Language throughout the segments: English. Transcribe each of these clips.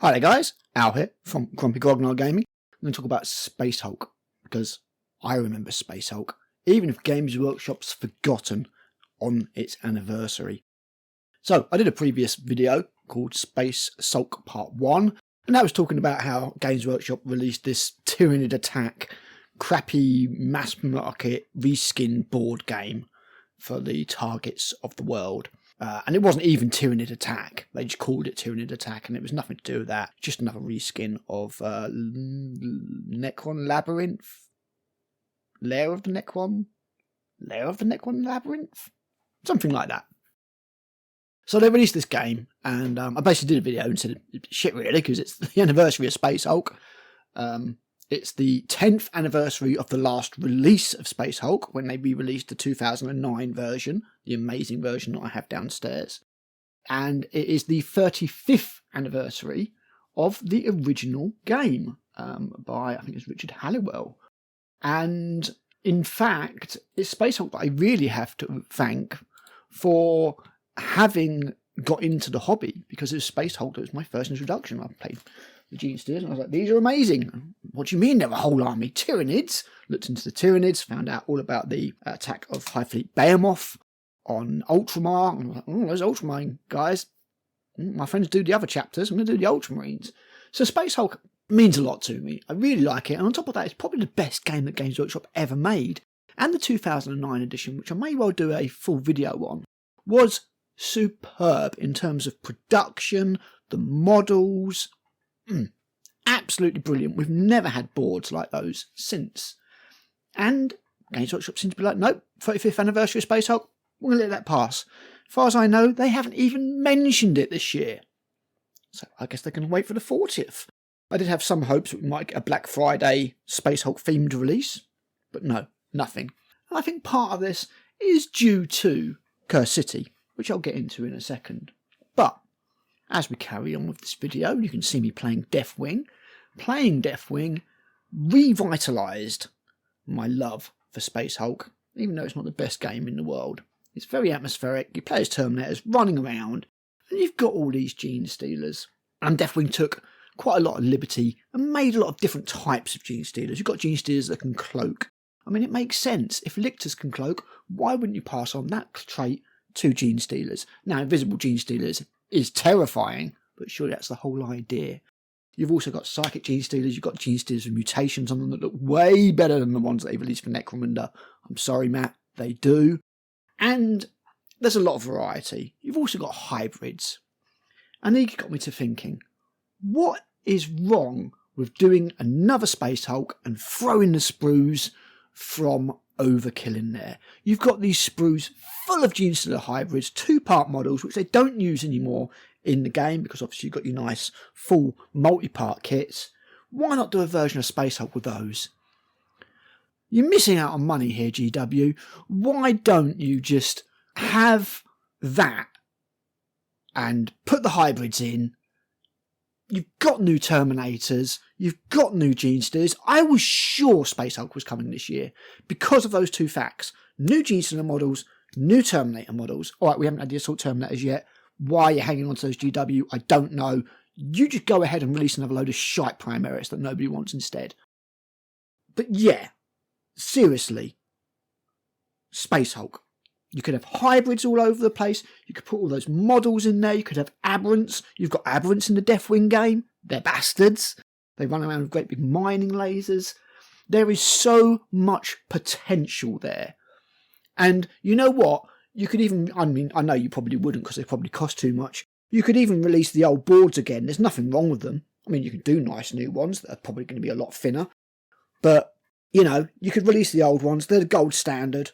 Hi there guys, Al here from Grumpy and Grognardish Gaming. I'm going to talk about Space Hulk, because I remember Space Hulk, even if Games Workshop's forgotten on its anniversary. So, I did a previous video called Space Sulk Part 1, and that was talking about how Games Workshop released this Tyrannid Attack, crappy mass market reskin board game for the targets of the world. And it wasn't even Tyrannid Attack. They just called it Tyrannid Attack, and it was nothing to do with that. Just another reskin of Necron Labyrinth? Lair of the Necron Labyrinth? Something like that. So they released this game, and I basically did a video and said, shit really, because it's the anniversary of Space Hulk. It's the 10th anniversary of the last release of Space Hulk, when they re-released the 2009 version, the amazing version that I have downstairs. And it is the 35th anniversary of the original game, by, I think it's Richard Halliwell. And in fact, it's Space Hulk that I really have to thank for having got into the hobby, because it was Space Hulk that was my first introduction. I played the Genesteers, and I was like, these are amazing. What do you mean they're a whole army? Tyrannids. Looked into the Tyrannids, found out all about the attack of High Fleet Behemoth on Ultramar. And I was like, oh, those Ultramarine guys. My friends do the other chapters, I'm going to do the Ultramarines. So Space Hulk means a lot to me. I really like it, and on top of that, it's probably the best game that Games Workshop ever made. And the 2009 edition, which I may well do a full video on, was superb in terms of production, the models. Absolutely brilliant. We've never had boards like those since. And Games Workshop seems to be like, nope, 35th anniversary of Space Hulk, we're going to let that pass. As far as I know, they haven't even mentioned it this year. So I guess they're going to wait for the 40th. I did have some hopes that we might get a Black Friday Space Hulk themed release, but no, nothing. And I think part of this is due to Curse City, which I'll get into in a second. But as we carry on with this video, you can see me playing Deathwing. Playing Deathwing revitalised my love for Space Hulk, even though it's not the best game in the world. It's very atmospheric, you play as Terminators running around, and you've got all these Gene Stealers. And Deathwing took quite a lot of liberty and made a lot of different types of Gene Stealers. You've got Gene Stealers that can cloak. I mean, it makes sense. If Lictors can cloak, why wouldn't you pass on that trait to Gene Stealers? Now, Invisible Gene Stealers is terrifying, but surely that's the whole idea. You've also got Psychic Gene Stealers, you've got Gene Stealers with mutations on them that look way better than the ones that they released for Necromunda. I'm sorry, Matt, they do. And there's a lot of variety. You've also got hybrids. And these got me to thinking, what is wrong with doing another Space Hulk and throwing the sprues from Overkill in there? You've got these sprues full of Gene Stealer hybrids, 2-part models, which they don't use anymore in the game, because obviously you've got your nice full multi-part kits. Why not do a version of Space Hulk with those? You're missing out on money here, GW. Why don't you just have that and put the hybrids in? You've got new Terminators, you've got new Gene Stealers. I was sure Space Hulk was coming this year because of those two facts. New Gene Stealer models, new Terminator models. Alright, we haven't had the Assault Terminators yet. Why are you hanging on to those GW? I don't know. You just go ahead and release another load of shite Primaris that nobody wants instead. But yeah, seriously, Space Hulk. You could have hybrids all over the place. You could put all those models in there. You could have aberrants. You've got aberrants in the Deathwing game. They're bastards. They run around with great big mining lasers. There is so much potential there. And you know what? You could even, I mean, I know you probably wouldn't because they probably cost too much. You could even release the old boards again. There's nothing wrong with them. I mean, you can do nice new ones that are probably going to be a lot thinner. But, you know, you could release the old ones. They're the gold standard.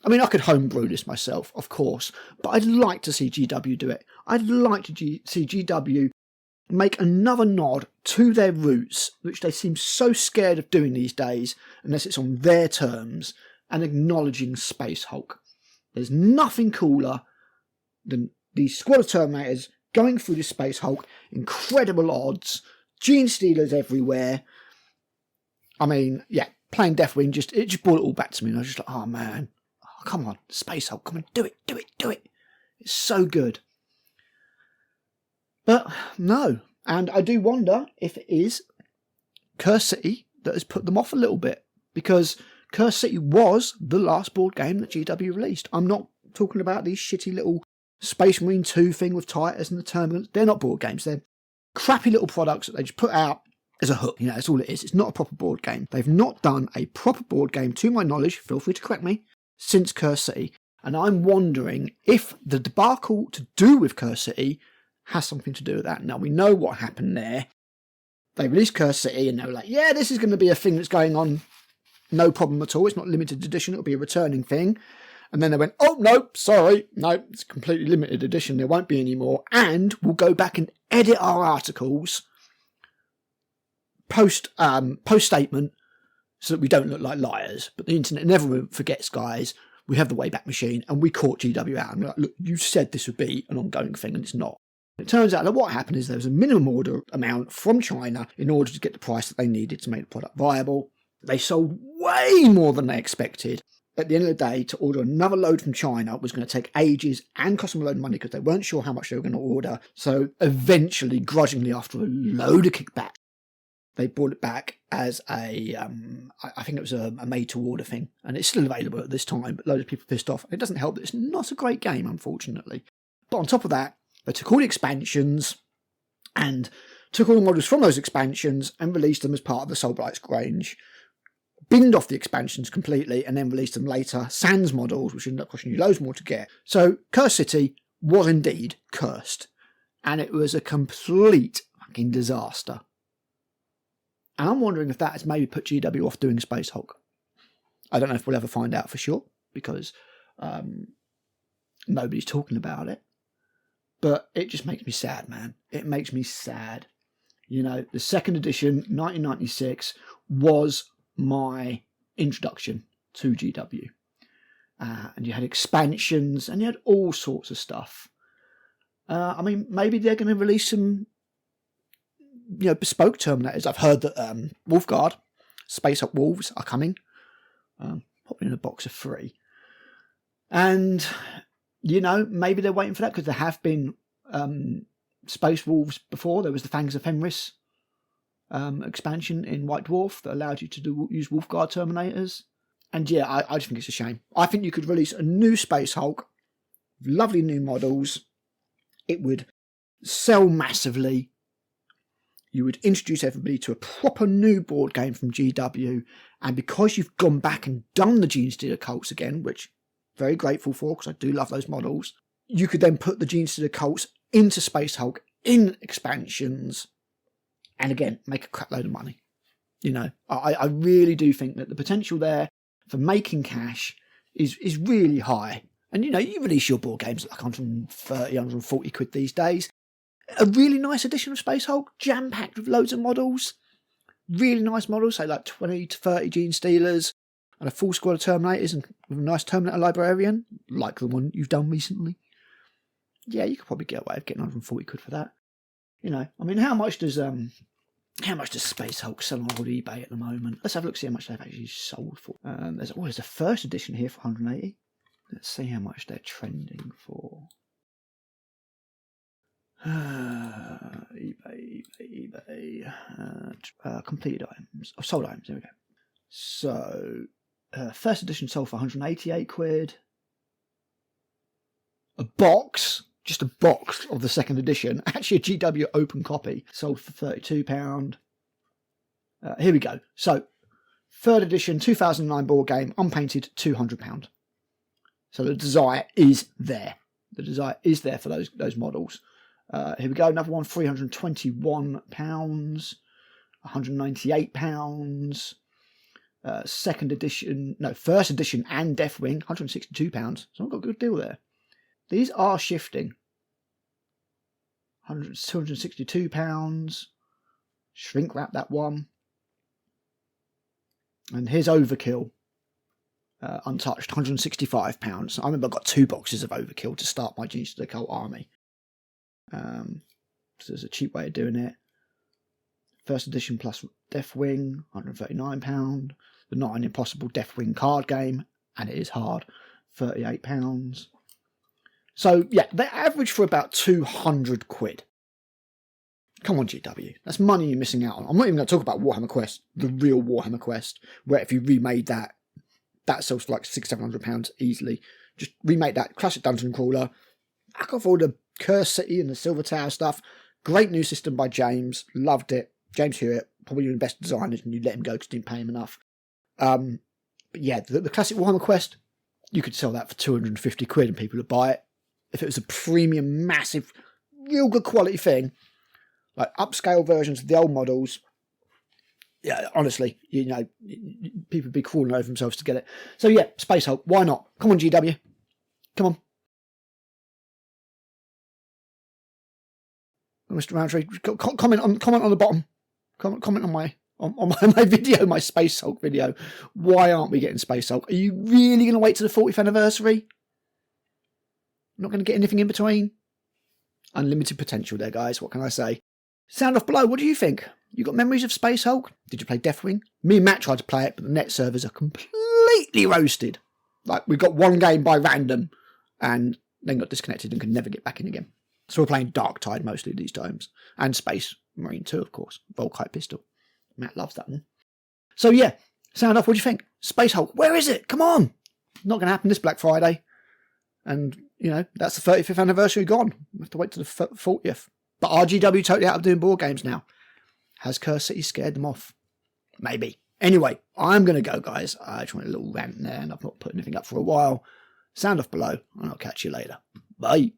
I mean, I could homebrew this myself, of course, but I'd like to see GW do it. I'd like to see GW make another nod to their roots, which they seem so scared of doing these days, unless it's on their terms, and acknowledging Space Hulk. There's nothing cooler than these squad of Terminators going through the Space Hulk, incredible odds, Gene Stealers everywhere. I mean, yeah, playing Deathwing, it just brought it all back to me, and I was just like, oh man. Oh, come on, Space Hulk, come on, do it, do it, do it. It's so good. But no, And I do wonder if it is Curse City that has put them off a little bit, because Curse City was the last board game that GW released. I'm not talking about these shitty little Space Marine 2 thing with Titus and the Terminals. They're not board games. They're crappy little products that they just put out as a hook. You know, that's all it is. It's not a proper board game. They've not done a proper board game, to my knowledge, feel free to correct me, since Curse City. And I'm wondering if the debacle to do with Curse City has something to do with that. Now, we know what happened there. They released Curse City and they were like, yeah, this is going to be a thing that's going on. No problem at all. It's not limited edition. It'll be a returning thing. And then they went, oh, no, sorry. No, it's completely limited edition. There won't be any more. And we'll go back and edit our articles post-statement so that we don't look like liars. But the internet never forgets, guys. We have the Wayback Machine and we caught GW out. And we're like, look, you said this would be an ongoing thing and it's not. It turns out that what happened is there was a minimum order amount from China in order to get the price that they needed to make the product viable. They sold way more than they expected. At the end of the day, to order another load from China was going to take ages and cost them a load of money because they weren't sure how much they were going to order. So eventually, grudgingly, after a load of kickback, they brought it back as I think it was a made-to-order thing. And it's still available at this time, but loads of people pissed off. It doesn't help that it's not a great game, unfortunately. But on top of that, they took all the expansions and took all the models from those expansions and released them as part of the Soul Blights range. Binned off the expansions completely and then released them later, sans models, which ended up costing you loads more to get. So Curse City was indeed cursed. And it was a complete fucking disaster. And I'm wondering if that has maybe put GW off doing Space Hulk. I don't know if we'll ever find out for sure, because nobody's talking about it. But it just makes me sad, man. It makes me sad. You know, the second edition, 1996, was my introduction to GW. And you had expansions and you had all sorts of stuff. I mean, maybe they're going to release some, bespoke Terminators. I've heard that Wolfguard, Space Hulk Wolves are coming. Probably in a box of 3. And, maybe they're waiting for that because there have been Space Wolves before. There was the Fangs of Fenris expansion in White Dwarf that allowed you to use Wolfguard Terminators. And yeah, I just think it's a shame. I think you could release a new Space Hulk, lovely new models. It would sell massively. You would introduce everybody to a proper new board game from GW. And because you've gone back and done the Gene Stealer Cults again, which I'm very grateful for because I do love those models, you could then put the Gene Stealer Cults into Space Hulk in expansions. And again, make a crap load of money. I really do think that the potential there for making cash is really high. And, you release your board games at like 130, 140 quid these days. A really nice edition of Space Hulk, jam-packed with loads of models. Really nice models, say like 20 to 30 Gene Stealers and a full squad of Terminators and with a nice Terminator Librarian, like the one you've done recently. Yeah, you could probably get away with getting 140 quid for that. How much does Space Hulk sell on old eBay at the moment? Let's have a look, see how much they've actually sold for. There's a first edition here for 180. Let's see how much they're trending for. eBay. Completed items. Oh, sold items, there we go. So, first edition sold for 188 quid. A box, just a box of the second edition, actually a GW open copy, sold for £32. Here we go. So, third edition, 2009 board game, unpainted, £200. So the desire is there. The desire is there for those models. Here we go, another one, £321, £198. First edition and Deathwing, £162. So I've got a good deal there. These are shifting. £262. Shrink wrap that one. And here's Overkill. Untouched, £165. I remember I got 2 boxes of Overkill to start my Gene Stealer Cult army. So there's a cheap way of doing it. First edition plus Deathwing, £139. The Not an Impossible Deathwing card game, and it is hard, £38. So yeah, they average for about 200 quid. Come on, GW. That's money you're missing out on. I'm not even going to talk about Warhammer Quest, the real Warhammer Quest, where if you remade that sells for like £600-700 easily. Just remake that classic dungeon crawler. Hack off all the Cursed City and the Silver Tower stuff. Great new system by James. Loved it. James Hewitt, probably one of the best designers, and you let him go because you didn't pay him enough. But yeah, the classic Warhammer Quest, you could sell that for £250 and people would buy it. If it was a premium, massive, real good quality thing, like upscale versions of the old models, yeah, honestly, you know, people would be crawling over themselves to get it. So yeah, Space Hulk, why not? Come on, GW. Come on. Mr. Roundtree, comment on the bottom. Comment on my video, my Space Hulk video. Why aren't we getting Space Hulk? Are you really going to wait to the 40th anniversary? Not going to get anything in between? Unlimited potential there, guys. What can I say? Sound off below. What do you think? You got memories of Space Hulk? Did you play Deathwing? Me and Matt tried to play it, but the net servers are completely roasted. Like, we got one game by random and then got disconnected and could never get back in again. So we're playing Dark Tide mostly these times. And Space Marine 2, of course. Volkite Pistol. Matt loves that one. So yeah, sound off. What do you think? Space Hulk, where is it? Come on. Not going to happen this Black Friday. And, you know, that's the 35th anniversary gone. We have to wait to the 40th. But RGW totally out of doing board games now. Has Cursed City scared them off? Maybe. Anyway, I'm going to go, guys. I just went a little rant there and I've not put anything up for a while. Sound off below and I'll catch you later. Bye.